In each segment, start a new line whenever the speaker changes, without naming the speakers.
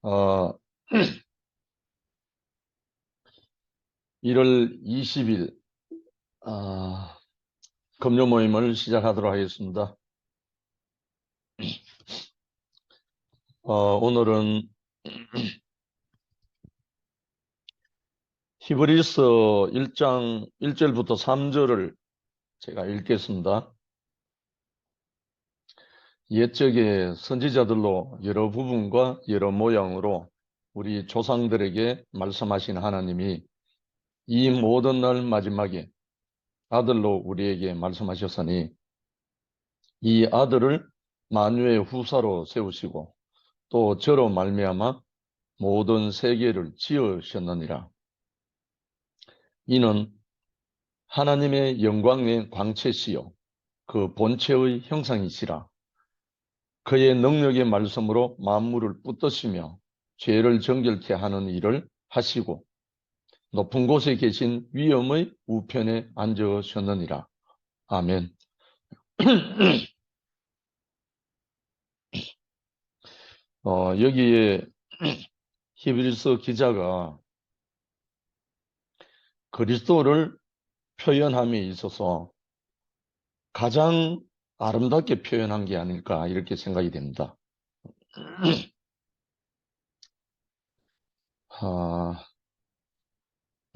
어, 1월 20일 금요 모임을 시작하도록 하겠습니다. 오늘은 히브리서 1장 1절부터 3절을 제가 읽겠습니다. 옛적의 선지자들로 여러 부분과 여러 모양으로 우리 조상들에게 말씀하신 하나님이 이 모든 날 마지막에 아들로 우리에게 말씀하셨으니 이 아들을 만유의 후사로 세우시고 또 저로 말미암아 모든 세계를 지으셨느니라. 이는 하나님의 영광의 광채시요 그 본체의 형상이시라. 그의 능력의 말씀으로 만물을 붙드시며 죄를 정결케 하는 일을 하시고 높은 곳에 계신 위엄의 우편에 앉으셨느니라. 아멘. 여기에 히브리서 기자가 그리스도를 표현함에 있어서 가장 아름답게 표현한 게 아닐까 이렇게 생각이 됩니다.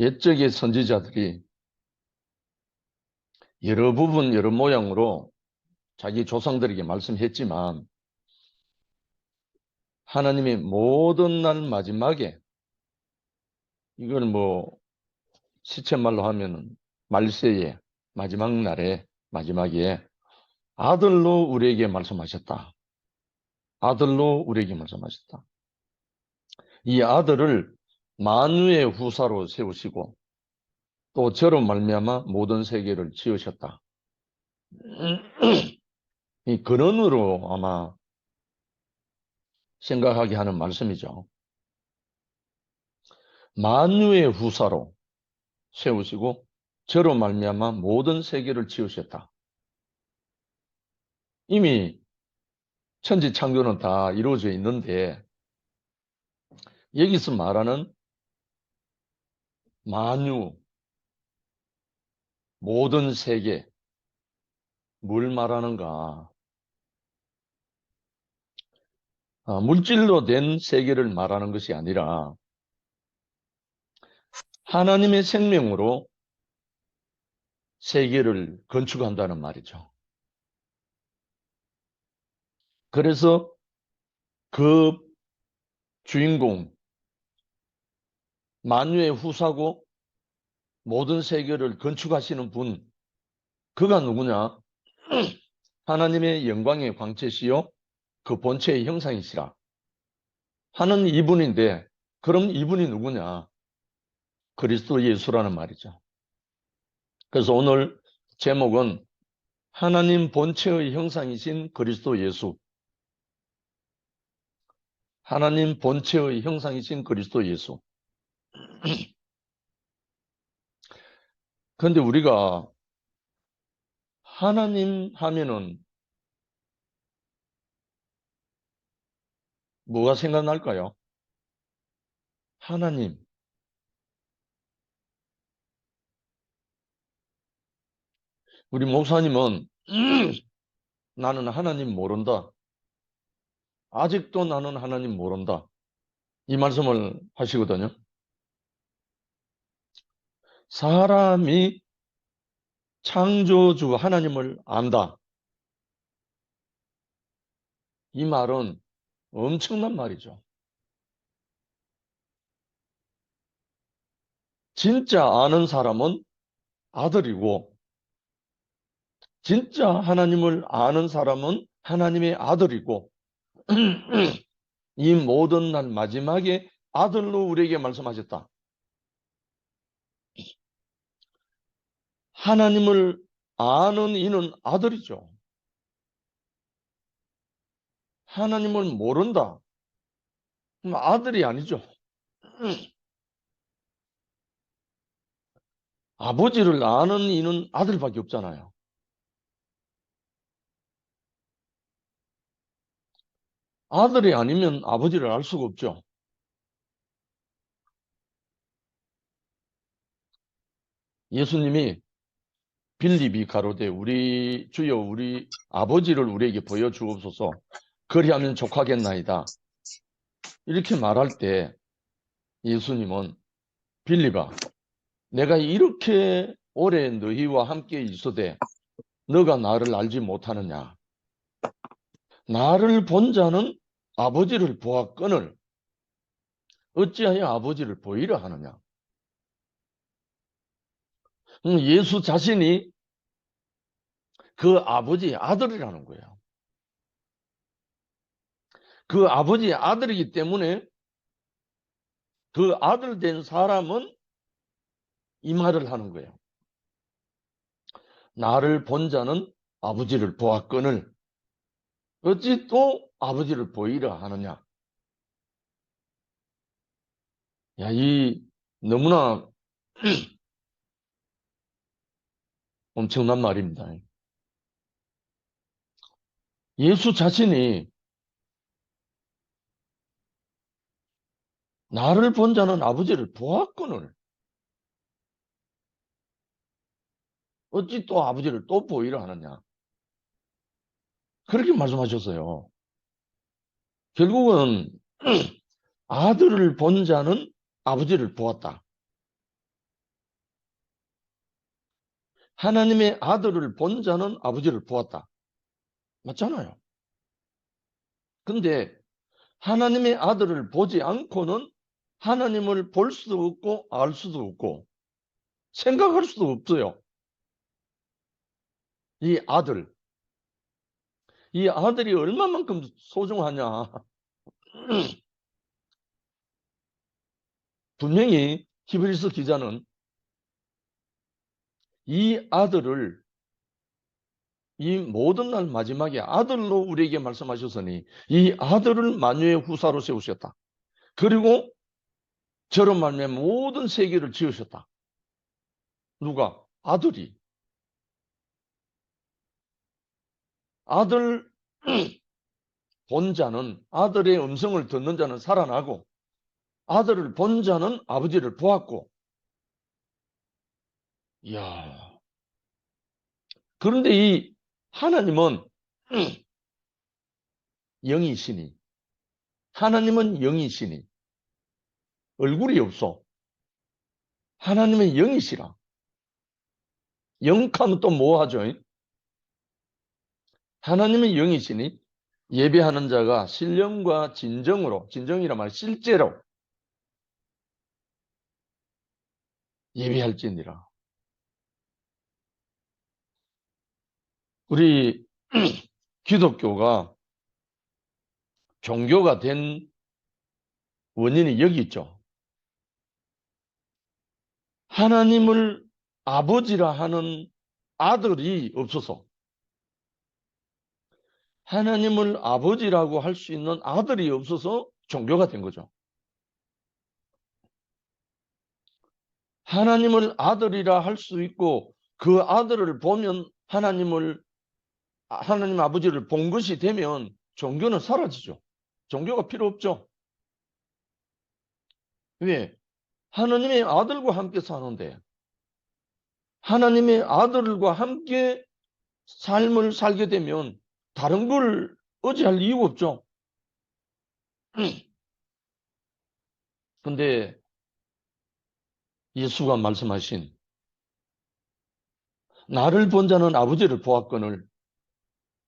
옛적의 선지자들이 여러 부분 여러 모양으로 자기 조상들에게 말씀했지만 하나님의 모든 날 마지막에, 이걸 뭐 시쳇말로 하면 말세에 마지막 날에 마지막에 아들로 우리에게 말씀하셨다. 아들로 우리에게 말씀하셨다. 이 아들을 만유의 후사로 세우시고 또 저로 말미암아 모든 세계를 지으셨다. 이 근원으로 아마 생각하게 하는 말씀이죠. 만유의 후사로 세우시고 저로 말미암아 모든 세계를 지으셨다. 이미 천지 창조는 다 이루어져 있는데 여기서 말하는 만유, 모든 세계, 뭘 말하는가? 물질로 된 세계를 말하는 것이 아니라 하나님의 생명으로 세계를 건축한다는 말이죠. 그래서 그 주인공, 만유의 후사고 모든 세계를 건축하시는 분, 그가 누구냐? 하나님의 영광의 광채시요 그 본체의 형상이시라 하는 이분인데, 그럼 이분이 누구냐? 그리스도 예수라는 말이죠. 그래서 오늘 제목은 하나님 본체의 형상이신 그리스도 예수. 하나님 본체의 형상이신 그리스도 예수. 그런데 우리가 하나님 하면은 뭐가 생각날까요? 하나님. 우리 목사님은 나는 하나님 모른다. 아직도 나는 하나님 모른다. 이 말씀을 하시거든요. 사람이 창조주 하나님을 안다. 이 말은 엄청난 말이죠. 진짜 아는 사람은 아들이고, 진짜 하나님을 아는 사람은 하나님의 아들이고, 이 모든 날 마지막에 아들로 우리에게 말씀하셨다. 하나님을 아는 이는 아들이죠. 하나님을 모른다. 그럼 아들이 아니죠. 아버지를 아는 이는 아들밖에 없잖아요. 아들이 아니면 아버지를 알 수가 없죠. 예수님이 빌립이 가로되 우리 주여 우리 아버지를 우리에게 보여주옵소서 그리하면 족하겠나이다. 이렇게 말할 때 예수님은 빌립아 내가 이렇게 오래 너희와 함께 있어대 너가 나를 알지 못하느냐. 나를 본 자는 아버지를 보았거늘 어찌하여 아버지를 보이려 하느냐. 예수 자신이 그 아버지의 아들이라는 거예요. 그 아버지의 아들이기 때문에 그 아들 된 사람은 이 말을 하는 거예요. 나를 본 자는 아버지를 보았거늘 어찌 또 아버지를 보이려 하느냐. 야, 이 너무나 엄청난 말입니다. 예수 자신이 나를 본 자는 아버지를 보았거늘 어찌 또 아버지를 또 보이려 하느냐. 그렇게 말씀하셨어요. 결국은 아들을 본 자는 아버지를 보았다. 하나님의 아들을 본 자는 아버지를 보았다. 맞잖아요. 근데 하나님의 아들을 보지 않고는 하나님을 볼 수도 없고 알 수도 없고 생각할 수도 없어요. 이 아들이 얼마만큼 소중하냐. 분명히 히브리서 기자는 이 아들을 이 모든 날 마지막에 아들로 우리에게 말씀하셨으니 이 아들을 만유의 후사로 세우셨다. 그리고 저런 말미암아 모든 세계를 지으셨다. 누가? 아들이. 아들 본 자는 아들의 음성을 듣는 자는 살아나고 아들을 본 자는 아버지를 보았고. 이야. 그런데 이 하나님은 영이시니 하나님은 영이시니 얼굴이 없어. 하나님은 영이시라. 영하면 또 뭐 하죠? 하나님은 영이시니 예배하는 자가 신령과 진정으로, 진정이란 말 실제로 예배할지니라. 우리 기독교가 종교가 된 원인이 여기 있죠. 하나님을 아버지라 하는 아들이 없어서 하나님을 아버지라고 할 수 있는 아들이 없어서 종교가 된 거죠. 하나님을 아들이라 할 수 있고 그 아들을 보면 하나님 아버지를 본 것이 되면 종교는 사라지죠. 종교가 필요 없죠. 왜? 하나님의 아들과 함께 사는데 하나님의 아들과 함께 삶을 살게 되면 다른 걸 의지할 이유가 없죠. 근데 예수가 말씀하신 나를 본 자는 아버지를 보았거늘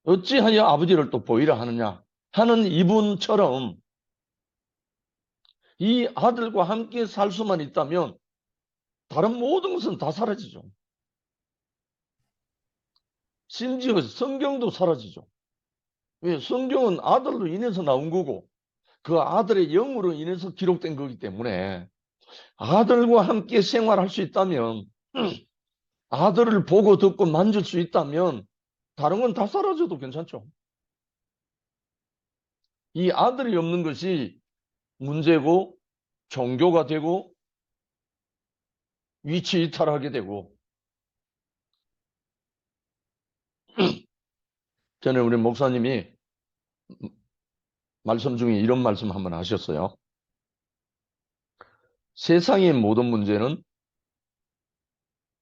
어찌하여 아버지를 또 보이라 하느냐 하는 이분처럼 이 아들과 함께 살 수만 있다면 다른 모든 것은 다 사라지죠. 심지어 성경도 사라지죠. 왜? 성경은 아들로 인해서 나온 거고 그 아들의 영으로 인해서 기록된 거기 때문에 아들과 함께 생활할 수 있다면 아들을 보고 듣고 만질 수 있다면 다른 건 다 사라져도 괜찮죠. 이 아들이 없는 것이 문제고 종교가 되고 위치 이탈하게 되고 전에 우리 목사님이 말씀 중에 이런 말씀 한번 하셨어요. 세상의 모든 문제는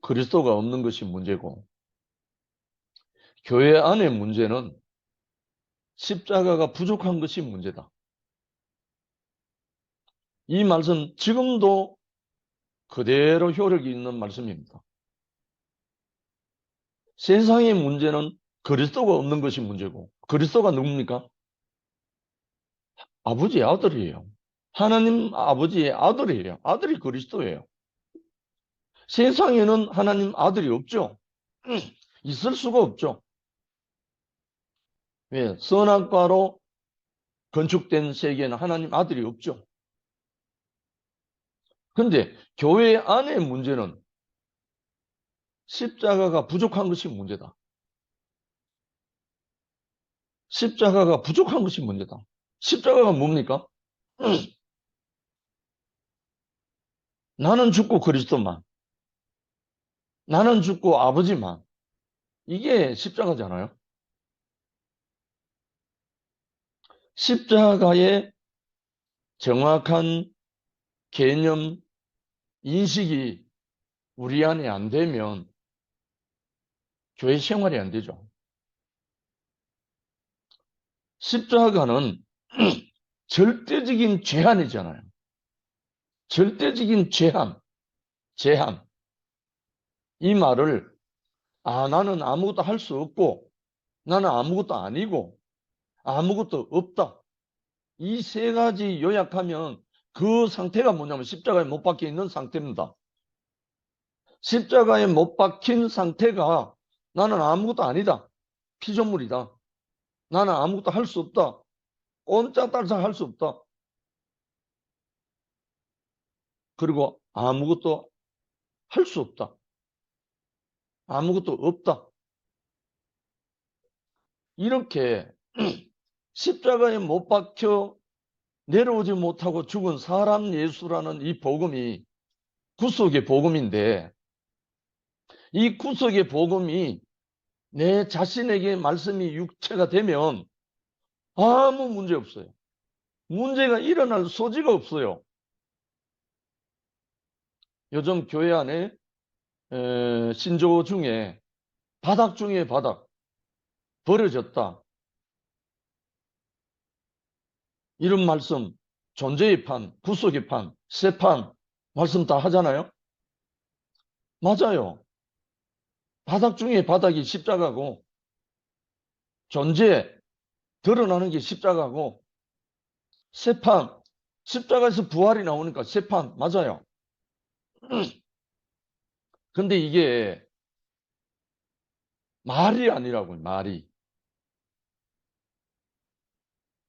그리스도가 없는 것이 문제고, 교회 안의 문제는 십자가가 부족한 것이 문제다. 이 말씀 지금도 그대로 효력이 있는 말씀입니다. 세상의 문제는 그리스도가 없는 것이 문제고, 그리스도가 누굽니까? 아버지의 아들이에요. 하나님 아버지의 아들이에요. 아들이 그리스도예요. 세상에는 하나님 아들이 없죠. 있을 수가 없죠. 왜? 선악과로 건축된 세계에는 하나님 아들이 없죠. 근데 교회 안의 문제는 십자가가 부족한 것이 문제다. 십자가가 부족한 것이 문제다. 십자가가 뭡니까? 나는 죽고 그리스도만. 나는 죽고 아버지만. 이게 십자가잖아요. 십자가의 정확한 개념, 인식이 우리 안에 안 되면 교회 생활이 안 되죠. 십자가는 절대적인 제한이잖아요. 절대적인 제한. 이 말을, 나는 아무것도 할 수 없고, 나는 아무것도 아니고, 아무것도 없다. 이 세 가지 요약하면 그 상태가 뭐냐면 십자가에 못 박혀 있는 상태입니다. 십자가에 못 박힌 상태가 나는 아무것도 아니다. 피조물이다. 나는 아무것도 할 수 없다. 꼼짝달싹 할 수 없다. 그리고 아무것도 할 수 없다. 아무것도 없다. 이렇게 십자가에 못 박혀 내려오지 못하고 죽은 사람 예수라는 이 복음이 구속의 복음인데, 이 구속의 복음이 내 자신에게 말씀이 육체가 되면 아무 문제 없어요. 문제가 일어날 소지가 없어요. 요즘 교회 안에 신조 중에 바닥 중에 바닥 버려졌다. 이런 말씀, 존재의 판, 구속의 판, 세판 말씀 다 하잖아요. 맞아요. 바닥 중에 바닥이 십자가고, 존재 드러나는 게 십자가고, 세판, 십자가에서 부활이 나오니까 세판 맞아요. 근데 이게 말이 아니라고요. 말이.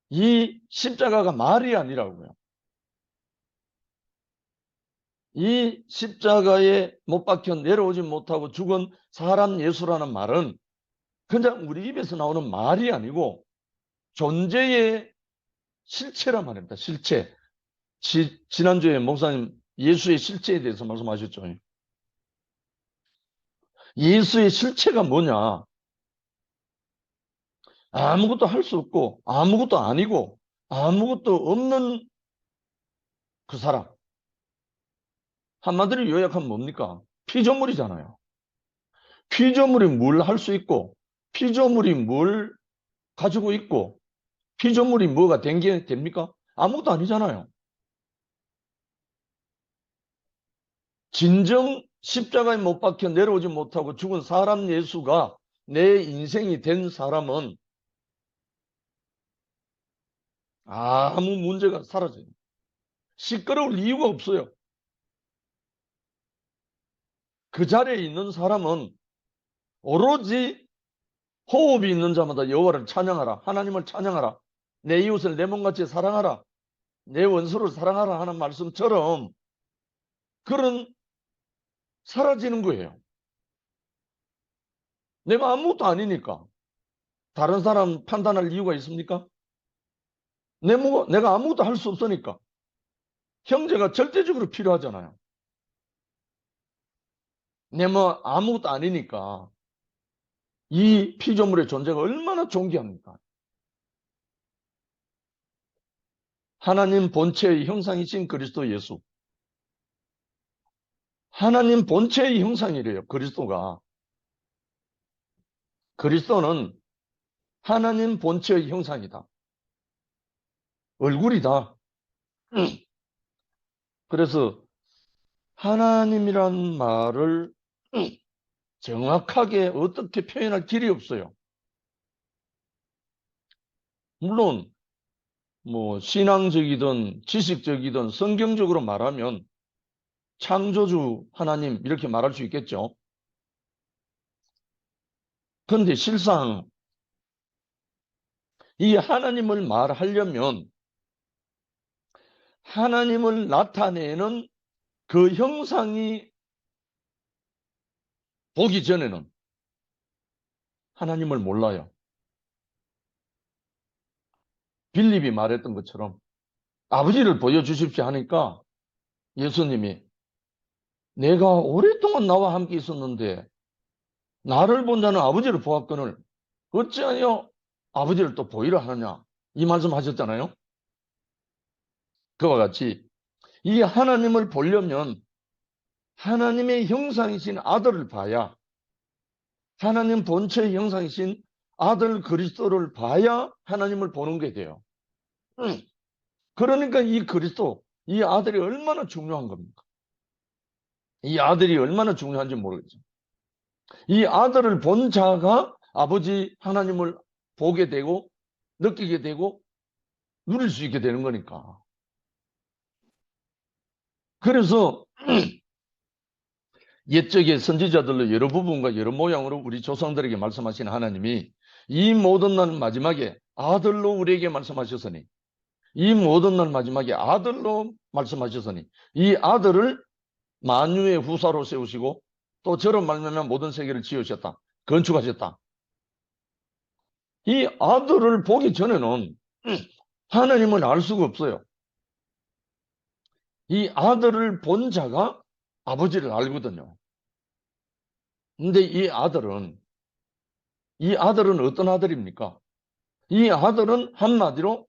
이 십자가가 말이 아니라고요. 이 십자가에 못 박혀 내려오지 못하고 죽은 사람 예수라는 말은 그냥 우리 입에서 나오는 말이 아니고 존재의 실체란 말입니다. 실체. 지난주에 목사님 예수의 실체에 대해서 말씀하셨죠. 예수의 실체가 뭐냐? 아무것도 할 수 없고 아무것도 아니고 아무것도 없는 그 사람. 한마디로 요약하면 뭡니까? 피조물이잖아요. 피조물이 뭘 할 수 있고 피조물이 뭘 가지고 있고 피조물이 뭐가 된 게 됩니까? 아무것도 아니잖아요. 진정 십자가에 못 박혀 내려오지 못하고 죽은 사람 예수가 내 인생이 된 사람은 아무 문제가 사라져요. 시끄러울 이유가 없어요. 그 자리에 있는 사람은 오로지 호흡이 있는 자마다 여호와를 찬양하라. 하나님을 찬양하라. 내 이웃을 내 몸같이 사랑하라. 내 원수를 사랑하라 하는 말씀처럼 그런 사라지는 거예요. 내가 아무것도 아니니까. 다른 사람 판단할 이유가 있습니까? 내가 아무것도 할 수 없으니까. 형제가 절대적으로 필요하잖아요. 내 뭐 아무것도 아니니까. 이 피조물의 존재가 얼마나 존귀합니까? 하나님 본체의 형상이신 그리스도 예수. 하나님 본체의 형상이래요. 그리스도가. 그리스도는 하나님 본체의 형상이다. 얼굴이다. 그래서 하나님이란 말을 정확하게 어떻게 표현할 길이 없어요. 물론 뭐 신앙적이든 지식적이든 성경적으로 말하면 창조주 하나님 이렇게 말할 수 있겠죠. 그런데 실상 이 하나님을 말하려면 하나님을 나타내는 그 형상이 보기 전에는 하나님을 몰라요. 빌립이 말했던 것처럼 아버지를 보여주십시오 하니까 예수님이 내가 오랫동안 나와 함께 있었는데 나를 본 자는 아버지를 보았거늘 어찌하여 아버지를 또 보이려 하느냐 이 말씀 하셨잖아요. 그와 같이 이 하나님을 보려면 하나님의 형상이신 아들을 봐야 하나님 본체의 형상이신 아들 그리스도를 봐야 하나님을 보는 게 돼요. 그러니까 이 그리스도, 이 아들이 얼마나 중요한 겁니까? 이 아들이 얼마나 중요한지 모르겠죠. 이 아들을 본 자가 아버지 하나님을 보게 되고 느끼게 되고 누릴 수 있게 되는 거니까. 그래서 옛적의 선지자들로 여러 부분과 여러 모양으로 우리 조상들에게 말씀하신 하나님이 이 모든 날 마지막에 아들로 우리에게 말씀하셨으니 이 모든 날 마지막에 아들로 말씀하셨으니 이 아들을 만유의 후사로 세우시고 또 저로 말미암아 모든 세계를 지으셨다. 건축하셨다. 이 아들을 보기 전에는 하나님을 알 수가 없어요. 이 아들을 본 자가 아버지를 알거든요. 근데 이 아들은 어떤 아들입니까? 이 아들은 한마디로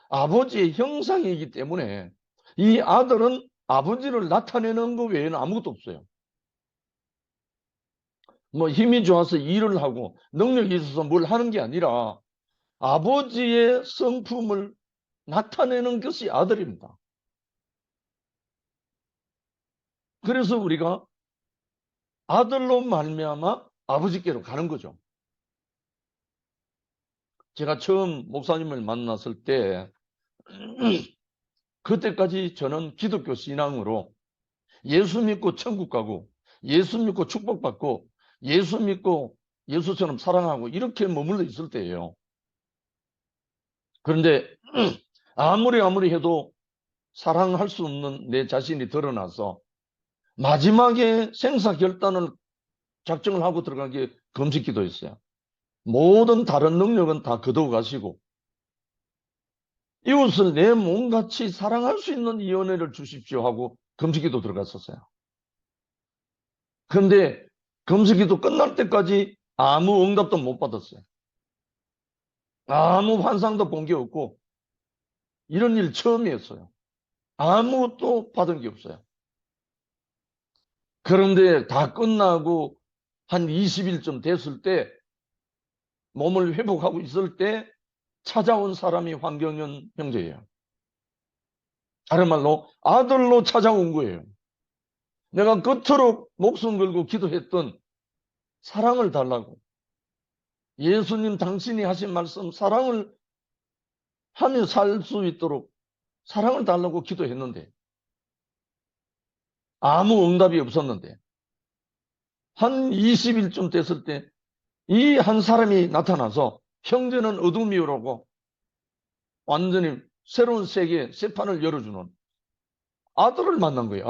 아버지의 형상이기 때문에 이 아들은 아버지를 나타내는 것 외에는 아무것도 없어요. 뭐 힘이 좋아서 일을 하고 능력이 있어서 뭘 하는 게 아니라 아버지의 성품을 나타내는 것이 아들입니다. 그래서 우리가 아들로 말미암아 아버지께로 가는 거죠. 제가 처음 목사님을 만났을 때 그때까지 저는 기독교 신앙으로 예수 믿고 천국 가고 예수 믿고 축복받고 예수 믿고 예수처럼 사랑하고 이렇게 머물러 있을 때예요. 그런데 아무리 해도 사랑할 수 없는 내 자신이 드러나서 마지막에 생사결단을 작정을 하고 들어간 게 금식기도였어요. 모든 다른 능력은 다 거두어가시고 이웃을 내 몸같이 사랑할 수 있는 이 은혜를 주십시오 하고 금식기도 들어갔었어요. 그런데 금식기도 끝날 때까지 아무 응답도 못 받았어요. 아무 환상도 본 게 없고 이런 일 처음이었어요. 아무것도 받은 게 없어요. 그런데 다 끝나고 한 20일쯤 됐을 때 몸을 회복하고 있을 때 찾아온 사람이 황경연 형제예요. 다른 말로 아들로 찾아온 거예요. 내가 그토록 목숨 걸고 기도했던 사랑을 달라고. 예수님 당신이 하신 말씀 사랑을 하며 살 수 있도록 사랑을 달라고 기도했는데 아무 응답이 없었는데 한 20일쯤 됐을 때 이 한 사람이 나타나서 형제는 어둠이 오라고 완전히 새로운 세계 새 판을 열어주는 아들을 만난 거예요.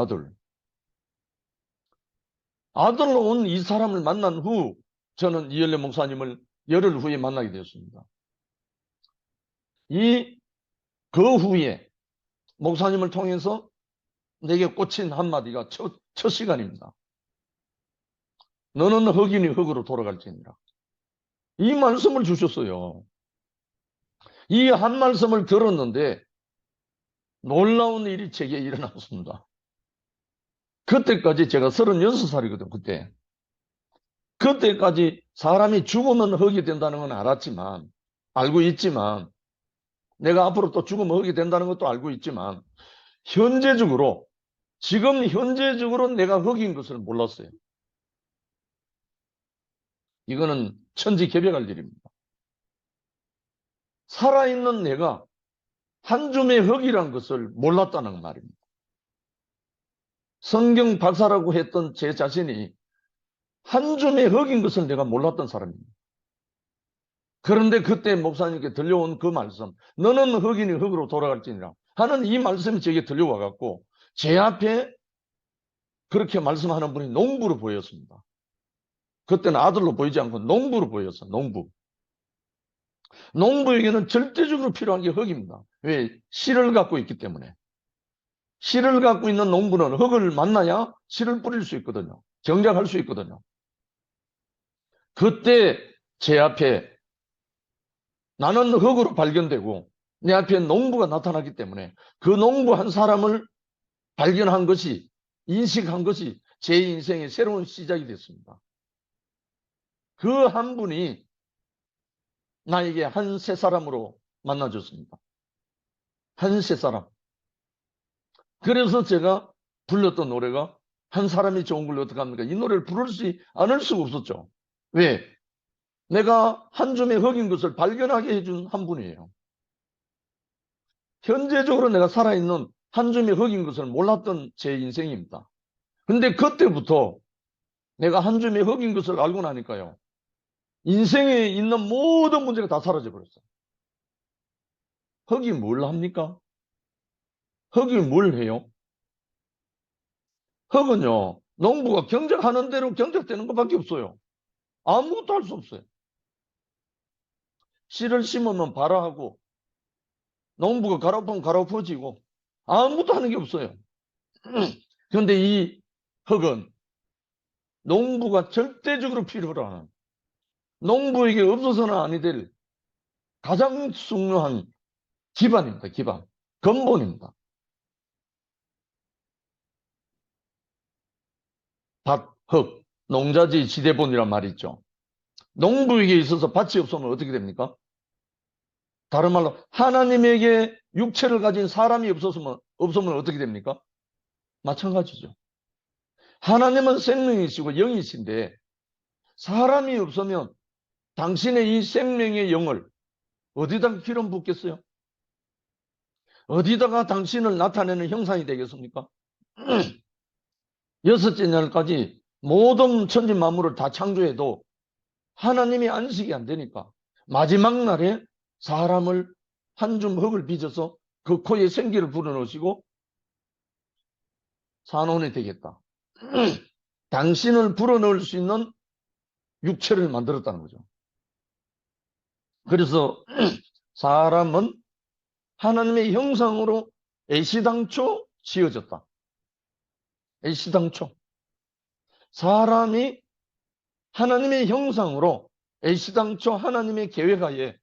아들로 온 이 사람을 만난 후 저는 이열래 목사님을 열흘 후에 만나게 되었습니다. 그 후에 목사님을 통해서 내게 꽂힌 한마디가 첫 시간입니다. 너는 흑인이 흑으로 돌아갈지니라. 이 말씀을 주셨어요. 이 한 말씀을 들었는데 놀라운 일이 제게 일어났습니다. 그때까지 제가 36살이거든, 그때. 그때까지 사람이 죽으면 흙이 된다는 건 알았지만, 알고 있지만, 내가 앞으로 또 죽으면 흙이 된다는 것도 알고 있지만, 현재적으로, 지금 현재적으로 내가 흙인 것을 몰랐어요. 이거는 천지개벽할 일입니다. 살아있는 내가 한 줌의 흙이란 것을 몰랐다는 말입니다. 성경 박사라고 했던 제 자신이 한 줌의 흙인 것을 내가 몰랐던 사람입니다. 그런데 그때 목사님께 들려온 그 말씀, 너는 흙이니 흙으로 돌아갈지니라 하는 이 말씀이 제게 들려와 갖고 제 앞에 그렇게 말씀하는 분이 농부로 보였습니다. 그때는 아들로 보이지 않고 농부로 보였어. 농부. 농부에게는 절대적으로 필요한 게 흙입니다. 왜? 씨를 갖고 있기 때문에. 씨를 갖고 있는 농부는 흙을 만나야 씨를 뿌릴 수 있거든요. 경작할 수 있거든요. 그때 제 앞에 나는 흙으로 발견되고 내 앞에 농부가 나타났기 때문에 그 농부 한 사람을 발견한 것이, 인식한 것이 제 인생의 새로운 시작이 됐습니다. 그 한 분이 나에게 한 세 사람으로 만나줬습니다. 한 세 사람. 그래서 제가 불렀던 노래가 한 사람이 좋은 걸 어떡합니까? 이 노래를 부를 수 않을 수가 없었죠. 왜? 내가 한 줌의 흙인 것을 발견하게 해준 한 분이에요. 현재적으로 내가 살아있는 한 줌의 흙인 것을 몰랐던 제 인생입니다. 근데 그때부터 내가 한 줌의 흙인 것을 알고 나니까요. 인생에 있는 모든 문제가 다 사라져 버렸어요. 흙이 뭘 합니까? 흙이 뭘 해요? 흙은요, 농부가 경작하는 대로 경작되는 것밖에 없어요. 아무것도 할 수 없어요. 씨를 심으면 발화하고, 농부가 가로프면 가로퍼지고, 아무것도 하는 게 없어요. 그런데 이 흙은 농부가 절대적으로 필요로 하는, 농부에게 없어서는 아니 될 가장 중요한 기반입니다. 기반. 근본입니다. 밭, 흙, 농자지 지대본이란 말이 있죠. 농부에게 있어서 밭이 없으면 어떻게 됩니까? 다른 말로 하나님에게 육체를 가진 사람이 없으면 어떻게 됩니까? 마찬가지죠. 하나님은 생명이시고 영이신데 사람이 없으면 당신의 이 생명의 영을 어디다가 기름 붓겠어요? 어디다가 당신을 나타내는 형상이 되겠습니까? 여섯째 날까지 모든 천지 만물을 다 창조해도 하나님이 안식이 안 되니까 마지막 날에 사람을 한 줌 흙을 빚어서 그 코에 생기를 불어넣으시고 산혼이 되겠다. 당신을 불어넣을 수 있는 육체를 만들었다는 거죠. 그래서 사람은 하나님의 형상으로 애시당초 지어졌다. 애시당초. 사람이 하나님의 형상으로 애시당초 하나님의 계획하에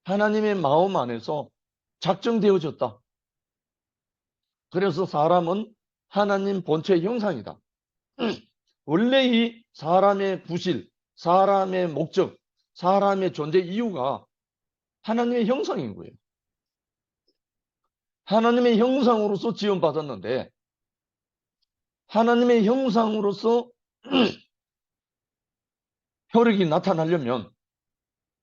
하나님의 마음 안에서 작정되어졌다. 그래서 사람은 하나님 본체의 형상이다. 원래 이 사람의 구실, 사람의 목적, 사람의 존재 이유가 하나님의 형상인 거예요. 하나님의 형상으로서 지원받았는데 하나님의 형상으로서 혈육이 나타나려면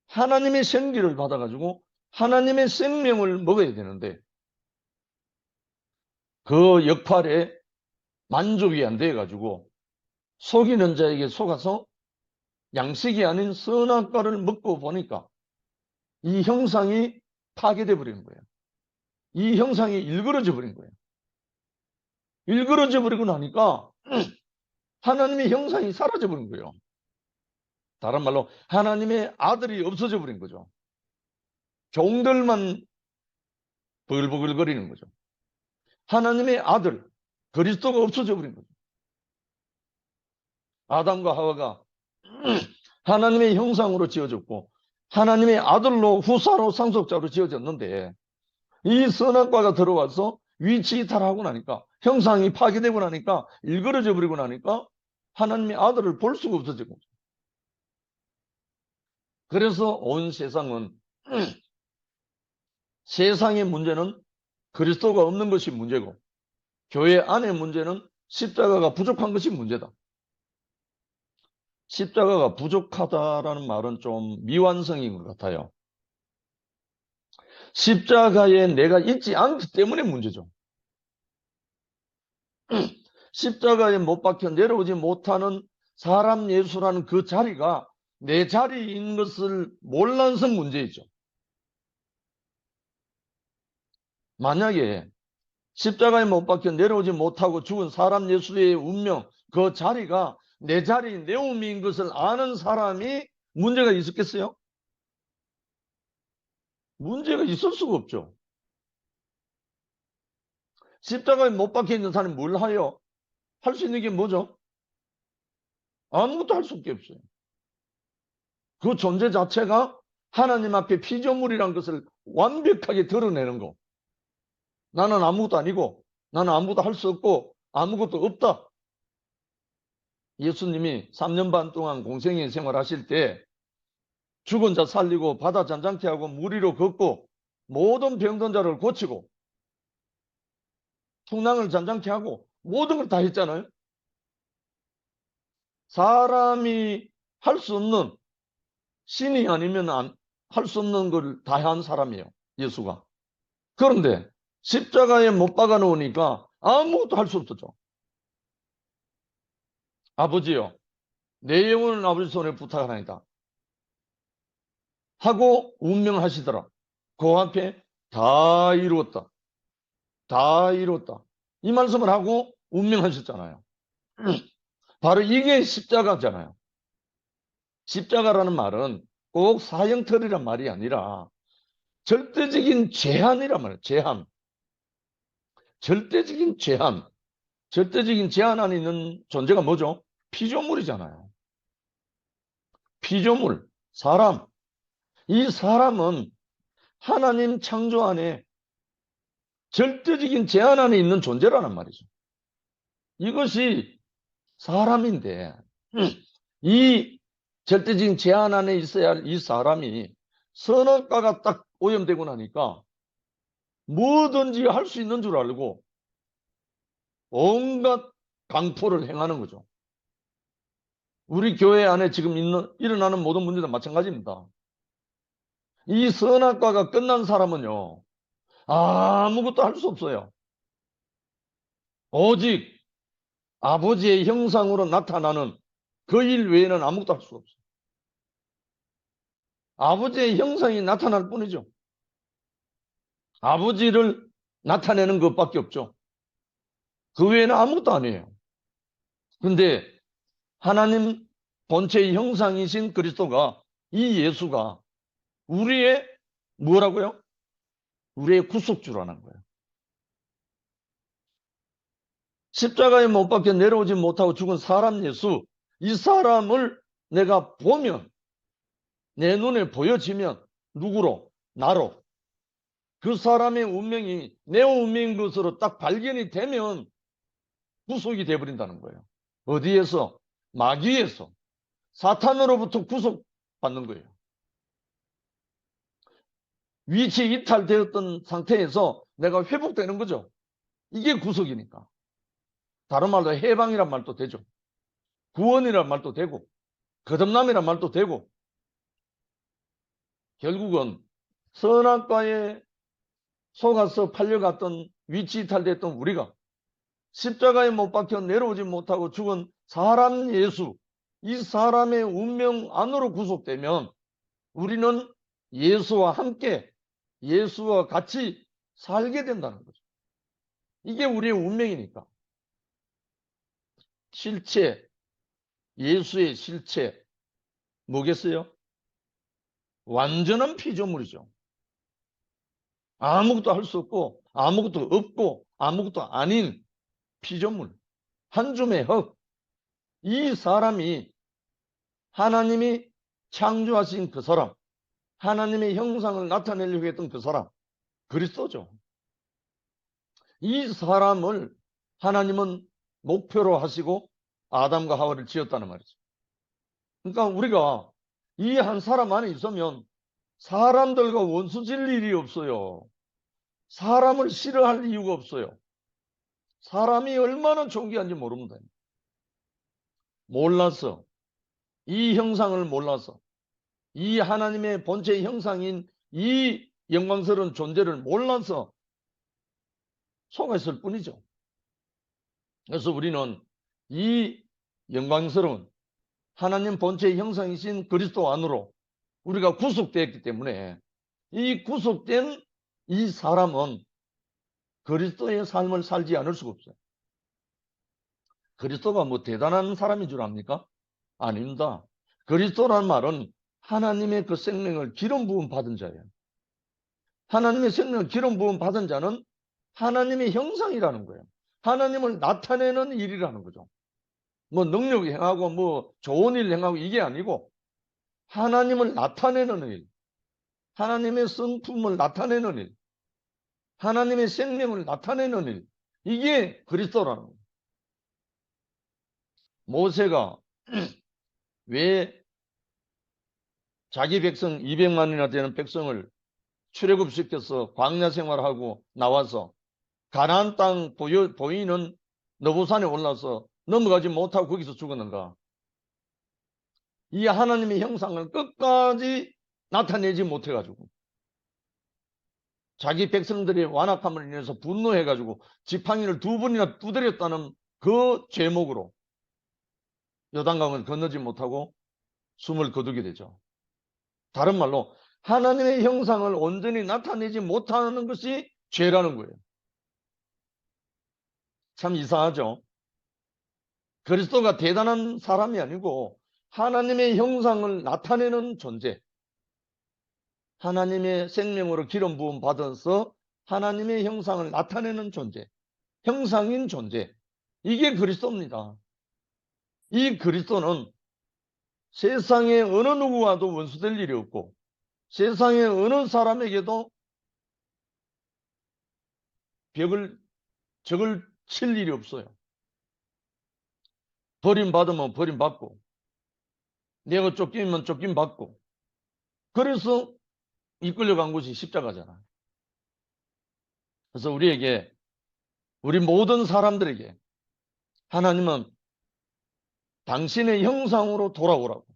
하나님의 생기를 받아가지고 하나님의 생명을 먹어야 되는데 그 역할에 만족이 안 돼가지고 속이는 자에게 속아서 양식이 아닌 선악과를 먹고 보니까 이 형상이 파괴돼 버리는 거예요. 이 형상이 일그러져 버린 거예요. 일그러져 버리고 나니까 하나님의 형상이 사라져 버린 거예요. 다른 말로 하나님의 아들이 없어져 버린 거죠. 종들만 버글버글거리는 거죠. 하나님의 아들 그리스도가 없어져 버린 거죠. 아담과 하와가 하나님의 형상으로 지어졌고 하나님의 아들로 후사로 상속자로 지어졌는데 이 선악과가 들어와서 위치 이탈하고 나니까, 형상이 파괴되고 나니까, 일그러져 버리고 나니까 하나님의 아들을 볼 수가 없어지고. 그래서 온 세상은 세상의 문제는 그리스도가 없는 것이 문제고, 교회 안의 문제는 십자가가 부족한 것이 문제다. 십자가가 부족하다라는 말은 좀 미완성인 것 같아요. 십자가에 내가 있지 않기 때문에 문제죠. 십자가에 못 박혀 내려오지 못하는 사람 예수라는 그 자리가 내 자리인 것을 몰라서 문제이죠. 만약에 십자가에 못 박혀 내려오지 못하고 죽은 사람 예수의 운명, 그 자리가 내 자리, 내 운명인 것을 아는 사람이 문제가 있었겠어요? 문제가 있을 수가 없죠. 십자가에 못 박혀 있는 사람이 뭘 해요? 할 수 있는 게 뭐죠? 아무것도 할 수 없게 없어요. 그 존재 자체가 하나님 앞에 피조물이란 것을 완벽하게 드러내는 거. 나는 아무것도 아니고, 나는 아무것도 할 수 없고, 아무것도 없다. 예수님이 3년 반 동안 공생애 생활하실 때 죽은 자 살리고 바다 잔잔케 하고 물 위로 걷고 모든 병든 자를 고치고 풍랑을 잔잔케 하고 모든 걸 다 했잖아요. 사람이 할 수 없는, 신이 아니면 할 수 없는 걸 다 한 사람이에요. 예수가. 그런데 십자가에 못 박아 놓으니까 아무것도 할 수 없었죠. 아버지요, 내 영혼은 아버지 손에 부탁하나이다 하고 운명하시더라. 그 앞에 다 이루었다. 다 이루었다. 이 말씀을 하고 운명하셨잖아요. 바로 이게 십자가잖아요. 십자가라는 말은 꼭 사형털이란 말이 아니라 절대적인 제한이란 말이에요. 제한. 절대적인 제한. 절대적인 제한 안에 있는 존재가 뭐죠? 피조물이잖아요. 피조물, 사람. 이 사람은 하나님 창조 안에 절대적인 제한 안에 있는 존재라는 말이죠. 이것이 사람인데 이 절대적인 제한 안에 있어야 할 이 사람이 선악과가 딱 오염되고 나니까 뭐든지 할 수 있는 줄 알고 온갖 강포를 행하는 거죠. 우리 교회 안에 지금 일어나는 모든 문제도 마찬가지입니다. 이 선악과가 끝난 사람은요, 아무것도 할 수 없어요. 오직 아버지의 형상으로 나타나는 그 일 외에는 아무것도 할 수 없어요. 아버지의 형상이 나타날 뿐이죠. 아버지를 나타내는 것밖에 없죠. 그 외에는 아무것도 아니에요. 근데 하나님 본체의 형상이신 그리스도가, 이 예수가 우리의 뭐라고요? 우리의 구속주라는 거예요. 십자가에 못 박혀 내려오지 못하고 죽은 사람 예수, 이 사람을 내가 보면, 내 눈에 보여지면 누구로? 나로. 그 사람의 운명이 내 운명인 것으로 딱 발견이 되면 구속이 되어버린다는 거예요. 어디에서? 마귀에서. 사탄으로부터 구속받는 거예요. 위치 이탈되었던 상태에서 내가 회복되는 거죠. 이게 구속이니까. 다른 말로 해방이란 말도 되죠. 구원이란 말도 되고, 거듭남이란 말도 되고, 결국은 선악과에 속아서 팔려갔던, 위치 이탈됐던 우리가 십자가에 못 박혀 내려오지 못하고 죽은 사람 예수, 이 사람의 운명 안으로 구속되면 우리는 예수와 함께, 예수와 같이 살게 된다는 거죠. 이게 우리의 운명이니까. 실체, 예수의 실체 뭐겠어요? 완전한 피조물이죠. 아무것도 할 수 없고 아무것도 없고 아무것도 아닌 피조물, 한 줌의 흙. 이 사람이 하나님이 창조하신 그 사람, 하나님의 형상을 나타내려고 했던 그 사람, 그리스도죠. 이 사람을 하나님은 목표로 하시고 아담과 하와를 지었다는 말이죠. 그러니까 우리가 이 한 사람 안에 있으면 사람들과 원수질 일이 없어요. 사람을 싫어할 이유가 없어요. 사람이 얼마나 존귀한지 모릅니다. 몰라서, 이 형상을 몰라서, 이 하나님의 본체의 형상인 이 영광스러운 존재를 몰라서 속았을 뿐이죠. 그래서 우리는 이 영광스러운 하나님 본체의 형상이신 그리스도 안으로 우리가 구속되었기 때문에 이 구속된 이 사람은 그리스도의 삶을 살지 않을 수가 없어요. 그리스도가 뭐 대단한 사람인 줄 압니까? 아닙니다. 그리스도란 말은 하나님의 그 생명을 기름 부음 받은 자예요. 하나님의 생명을 기름 부음 받은 자는 하나님의 형상이라는 거예요. 하나님을 나타내는 일이라는 거죠. 뭐 능력 행하고 뭐 좋은 일 행하고 이게 아니고 하나님을 나타내는 일, 하나님의 성품을 나타내는 일, 하나님의 생명을 나타내는 일, 이게 그리스도라는 거예요. 모세가 왜 자기 백성 200만이나 되는 백성을 출애굽시켜서 광야 생활하고 나와서 가나안 땅 보이는 너보산에 올라서 넘어가지 못하고 거기서 죽었는가? 이 하나님의 형상을 끝까지 나타내지 못해가지고 자기 백성들의 완악함을 인해서 분노해가지고 지팡이를 2번이나 두드렸다는 그 죄목으로 요단강을 건너지 못하고 숨을 거두게 되죠. 다른 말로 하나님의 형상을 온전히 나타내지 못하는 것이 죄라는 거예요. 참 이상하죠. 그리스도가 대단한 사람이 아니고 하나님의 형상을 나타내는 존재, 하나님의 생명으로 기름 부음 받아서 하나님의 형상을 나타내는 존재, 형상인 존재, 이게 그리스도입니다. 이 그리스도는 세상의 어느 누구와도 원수될 일이 없고 세상의 어느 사람에게도 적을 칠 일이 없어요. 버림받으면 버림받고 내가 쫓기면 쫓김받고 그래서 이끌려간 곳이 십자가잖아. 그래서 우리 모든 사람들에게 하나님은 당신의 형상으로 돌아오라고,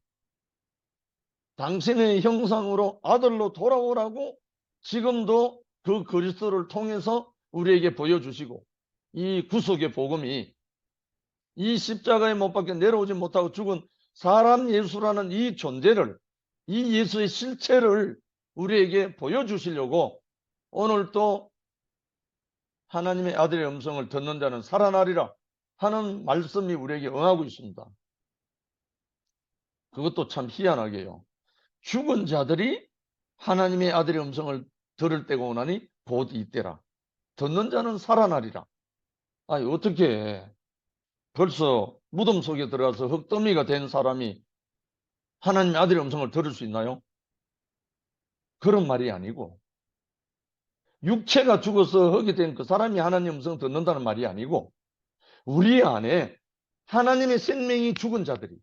당신의 형상으로 아들로 돌아오라고 지금도 그 그리스도를 통해서 우리에게 보여주시고 이 구속의 복음이 이 십자가에 못 박혀 내려오지 못하고 죽은 사람 예수라는 이 존재를, 이 예수의 실체를 우리에게 보여주시려고 오늘 또 하나님의 아들의 음성을 듣는 자는 살아나리라 하는 말씀이 우리에게 응하고 있습니다. 그것도 참 희한하게요. 죽은 자들이 하나님의 아들의 음성을 들을 때가 오나니 곧 이때라. 듣는 자는 살아나리라. 아니 어떻게 벌써 무덤 속에 들어가서 흙더미가 된 사람이 하나님의 아들의 음성을 들을 수 있나요? 그런 말이 아니고 육체가 죽어서 흙이 된 그 사람이 하나님의 음성을 듣는다는 말이 아니고 우리 안에 하나님의 생명이 죽은 자들이,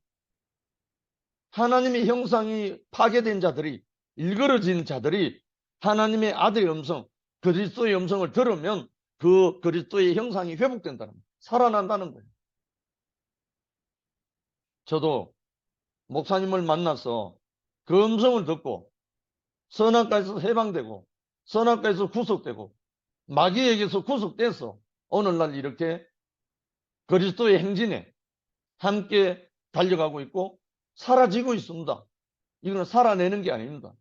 하나님의 형상이 파괴된 자들이, 일그러진 자들이 하나님의 아들의 음성, 그리스도의 음성을 들으면 그 그리스도의 형상이 회복된다는 거예요. 살아난다는 거예요. 저도 목사님을 만나서 그 음성을 듣고 선악과에서 해방되고 선악과에서 구속되고 마귀에게서 구속돼서 오늘날 이렇게 그리스도의 행진에 함께 달려가고 있고 사라지고 있습니다. 이거는 살아내는 게 아닙니다.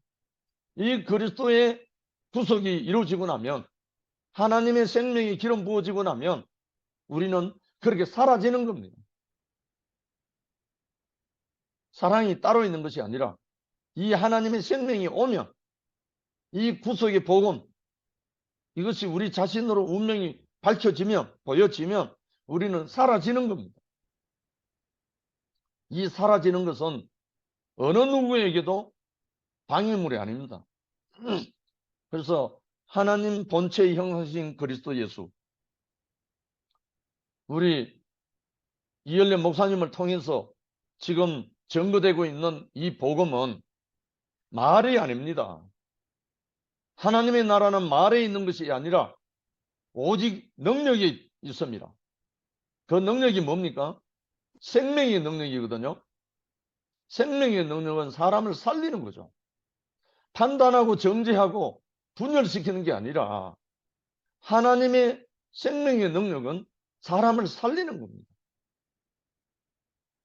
이 그리스도의 구속이 이루어지고 나면 하나님의 생명이 기름 부어지고 나면 우리는 그렇게 사라지는 겁니다. 사랑이 따로 있는 것이 아니라 이 하나님의 생명이 오면 이 구속의 복음, 이것이 우리 자신으로 운명이 밝혀지면 보여지면 우리는 사라지는 겁니다. 이 사라지는 것은 어느 누구에게도 방해물이 아닙니다. 그래서 하나님 본체의 형상이신 그리스도 예수, 우리 이열련 목사님을 통해서 지금 전거되고 있는 이 복음은 말이 아닙니다. 하나님의 나라는 말에 있는 것이 아니라 오직 능력이 있습니다. 그 능력이 뭡니까? 생명의 능력이거든요. 생명의 능력은 사람을 살리는 거죠. 판단하고 정죄하고 분열시키는 게 아니라 하나님의 생명의 능력은 사람을 살리는 겁니다.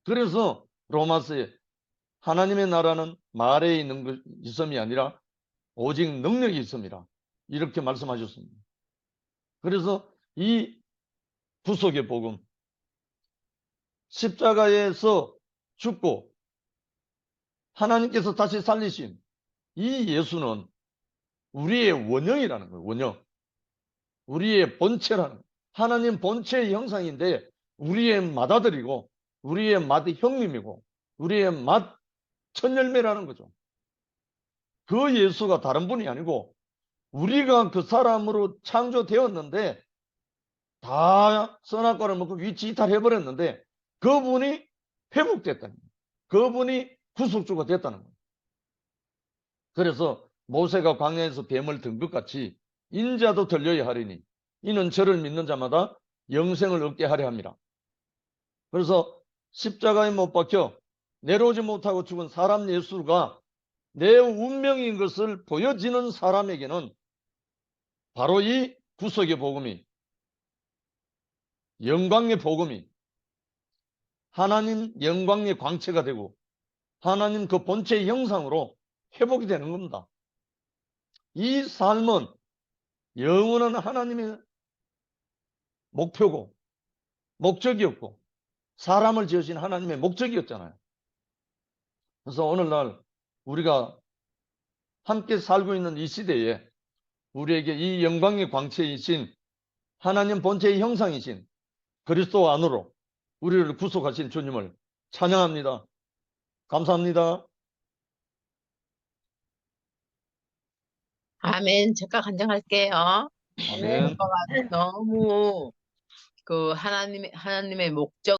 그래서 로마서에 하나님의 나라는 말에 있는 것 있음이 아니라 오직 능력이 있습니다. 이렇게 말씀하셨습니다. 그래서 이 구속의 복음, 십자가에서 죽고 하나님께서 다시 살리신 이 예수는 우리의 원형이라는 거예요. 원형. 우리의 본체라는 거예요. 하나님 본체의 형상인데 우리의 맏아들이고 우리의 맏 형님이고 우리의 맏 첫열매라는 거죠. 그 예수가 다른 분이 아니고 우리가 그 사람으로 창조되었는데 다 선악과를 먹고 위치 이탈해버렸는데 그분이 회복됐다는 거예요. 그분이 구속주가 됐다는 거예요. 그래서 모세가 광야에서 뱀을 든 것 같이 인자도 들려야 하리니 이는 저를 믿는 자마다 영생을 얻게 하려 함이라. 그래서 십자가에 못 박혀 내려오지 못하고 죽은 사람 예수가 내 운명인 것을 보여지는 사람에게는 바로 이 구속의 복음이, 영광의 복음이 하나님 영광의 광채가 되고 하나님 그 본체의 형상으로 회복이 되는 겁니다. 이 삶은 영원한 하나님의 목표고 목적이었고 사람을 지으신 하나님의 목적이었잖아요. 그래서 오늘날 우리가 함께 살고 있는 이 시대에 우리에게 이 영광의 광채이신 하나님 본체의 형상이신 그리스도 안으로 우리를 구속하신 주님을 찬양합니다. 감사합니다.
아멘. 제가 간증할게요.
아멘.
너무 하나님의 목적